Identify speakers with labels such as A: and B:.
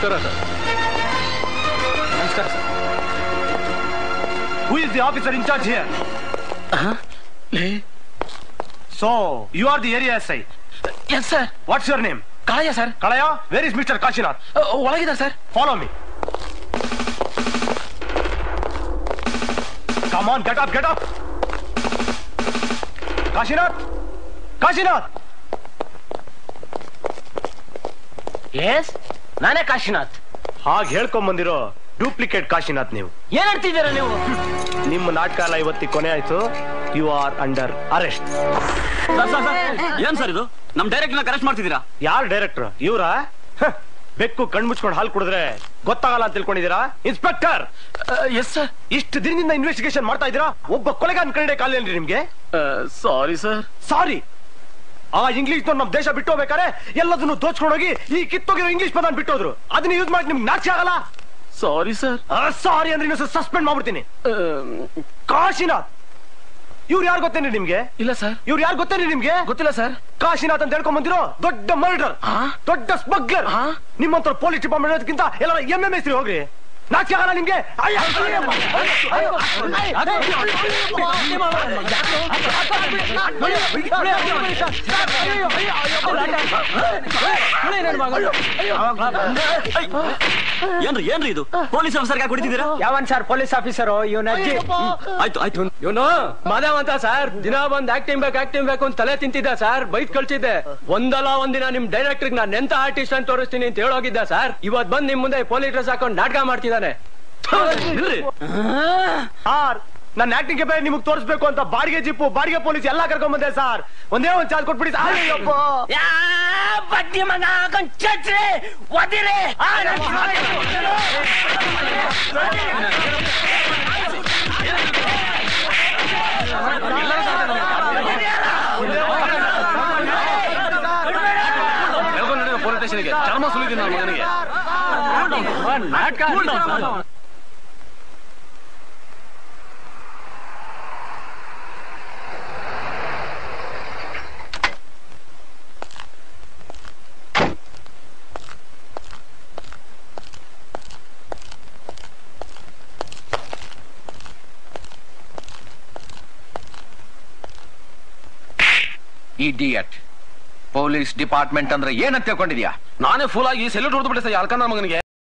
A: ನಮಸ್ಕಾರ ಸರ್.
B: ನಮಸ್ಕಾರ sir. Who is the officer in charge here? So, you are the area SI?
C: Yes, sir.
B: What's your name?
C: Kalaya, sir.
B: Kalaya? Where is Mr. Kashinath?
C: ಒಳಗಿದ್ದಾರೆ sir.
B: Follow me. Come on, get up, get up. Kashinath? Kashinath?
C: Yes, ನಾನೇ ಕಾಶಿನಾಥ್.
B: ಹಾಗೆ ಹೇಳ್ಕೊಂಡ್ ಬಂದಿರೋ duplicate Kashinath ನೀವು.
C: ಏನ್ ಹೇಳ್ತಿದ್ದೀರಾ ನೀವು?
B: ನಿಮ್ಮ ನಾಟಕ ಎಲ್ಲ ಇವತ್ತಿಗೆ ಕೊನೆ ಆಯ್ತು. You are under arrest.
A: ಏನ್ ಸರ್ ಇದು? ನಮ್ ಡೈರೆಕ್ಟರ್ ಅರೆಸ್ಟ್ ಮಾಡ್ತಿದ್ದೀರಾ?
B: ಯಾರು ಡೈರೆಕ್ಟರ್? ಇವ್ರಾ? ಬೆಕ್ಕು ಕಣ್ ಮುಚ್ಕೊಂಡು ಹಾಲು ಕುಡಿದ್ರೆ ಗೊತ್ತಾಗಲ್ಲ ಅಂತ ತಿಳ್ಕೊಂಡಿದ್ದೀರಾ? ಇನ್ಸ್ಪೆಕ್ಟರ್.
C: Yes sir.
B: ಇಷ್ಟು ದಿನದಿಂದ ಇನ್ವೆಸ್ಟಿಗೇಷನ್ ಮಾಡ್ತಾ ಇದ್ದೀರಾ. ಒಬ್ಬ ಕೊಲೆಗಾರನ ಕಂಡೆ ಕಾಲೇನ್ರಿ ನಿಮ್ಗೆ?
C: Sorry sir.
B: ಸಾರಿ? ಆ ಇಂಗ್ಲಿಷ್ ನಮ್ ದೇಶ ಬಿಟ್ಟು ಹೋಗ್ಬೇಕಾರೆ ಎಲ್ಲದನ್ನು ದೋಚ್ಕೊಂಡೋಗಿ ಈ ಕಿತ್ತೋಗಿರೋ ಇಂಗ್ಲಿಷ್ ಪದ ಬಿಟ್ಟೋದ್ರು. ಅದನ್ನ ಯೂಸ್ ಮಾಡಿ ನಿಮ್ಗೆ ನಾಚಿ ಆಗಲ್ಲ?
C: ಸಾರಿ ಸರ್.
B: ಸಾರಿ ಅಂದ್ರೆ ಇನ್ನೊಂದು ಸಸ್ಪೆಂಡ್ ಮಾಡ್ಬಿಡ್ತೀನಿ. ಕಾಶಿನಾಥ್ ಇವ್ರು ಯಾರು ಗೊತ್ತೇನ್ರಿ ನಿಮ್ಗೆ?
C: ಇಲ್ಲ ಸರ್.
B: ಇವ್ರು ಯಾರು ಗೊತ್ತೇನ್ರಿ ನಿಮ್ಗೆ?
C: ಗೊತ್ತಿಲ್ಲ ಸರ್.
B: ಕಾಶಿನಾಥ್ ಅಂತ ಹೇಳ್ಕೊಂಡ್ ಬಂದಿರೋ ದೊಡ್ಡ ಮರ್ಡರ್, ದೊಡ್ಡ ಸ್ಮಗ್ಲರ್. ನಿಮ್ಮಂತ ಪೊಲೀಸ್ ಡಿಪಾರ್ಟ್ಮೆಂಟ್ ಎಲ್ಲ MMS ಹೋಗ್ರಿ. ನಾಚಿ ಆಗಲ್ಲ ನಿಮ್ಗೆ?
A: ಏನ್ರಿ ಏನ್ರಿ ಇದು? ಪೊಲೀಸ್ ಆಫೀಸರ್ಗೆ ಕುಡಿತಿದ್ದೀರಾ?
C: ಯಾವನ್ ಸರ್ ಪೊಲೀಸ್ ಆಫೀಸರು?
A: ಆಯ್ತು ಆಯ್ತು.
D: ಇವನು ಮಾಧವ್ ಅಂತ ಸರ್. ದಿನ ಬಂದ್ ಆಕ್ಟಿಂಗ್ ಬೇಕು ಅಂತ ತಲೆ ತಿಂತಿದ್ದ ಸರ್. ಬೈಕ್ ಕಳ್ಸಿದ್ದೆ. ಒಂದಲ್ಲ ಒಂದಿನ ನಿಮ್ ಡೈರೆಕ್ಟರ್ ನಾನು ಎಂತ ಆರ್ಟಿಸ್ಟ್ ಅಂತ ತೋರಿಸ್ತೀನಿ ಅಂತ ಹೇಳೋಗಿದ್ದ ಸರ್. ಇವತ್ ಬಂದ್ ನಿಮ್ ಮುಂದೆ ಪೊಲೀಸ್ ಡ್ರೆಸ್ ಹಾಕೊಂಡು ನಾಟಕ ಮಾಡ್ತಿದ್ದಾನೆ.
B: ನನ್ನ ಆಕ್ಟಿಂಗ್ ಗೆ ನಿಮಗ್ ತೋರಿಸ್ಬೇಕು ಅಂತ ಬಾಡಿಗೆ ಜಿಪ್ಪು, ಬಾಡಿಗೆ ಪೊಲೀಸ್ ಎಲ್ಲಾ ಕರ್ಕೊಂಡ್ ಬಂದೆ ಸರ್. ಒಂದೇ ಒಂದ್ ಚಾರ್ಜ್ ಕೊಟ್ಬಿಡಿ.
C: ಬಡ್ಡಿ ಮಗ ಛತ್ರಿ ಒದಿರಿ.
A: ಪೊಲೀಸ್ ಸ್ಟೇಷನ್ಗೆ ಚರ್ಮ ಸುಲಿದ್ದೀನಿ ನನ್ನ ಮಗನಿಗೆ.
E: ಇಡಿಯಟ್. ಪೊಲೀಸ್ ಡಿಪಾರ್ಟ್ಮೆಂಟ್ ಅಂದ್ರೆ ಏನಂತ ತಿಳ್ಕೊಂಡಿದ್ಯಾ?
A: ನಾನೇ ಫುಲ್ ಆಗಿ ಸೆಲ್ಯೂಟ್ ಹೊಡೆದು ಬಿಟ್ಟೆ ಸರ್ ಅಲ್ಕಂದ ಮಗನಿಗೆ.